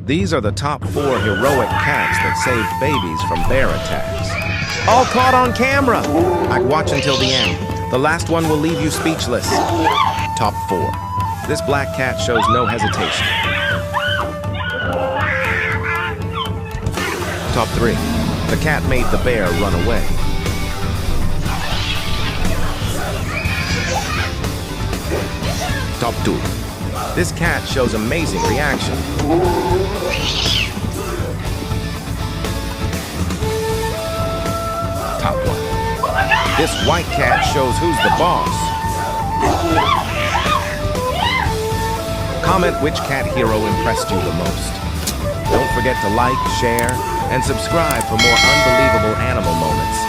These are the top 4 heroic cats that saved babies from bear attacks. All caught on camera! I'd watch until the end. The last one will leave you speechless. Top 4. This black cat shows no hesitation. Top 3. The cat made the bear run away. Top 2. This cat shows amazing reaction. Top 1. This white cat shows who's the boss. Comment which cat hero impressed you the most. Don't forget to like, share, and subscribe for more unbelievable animal moments.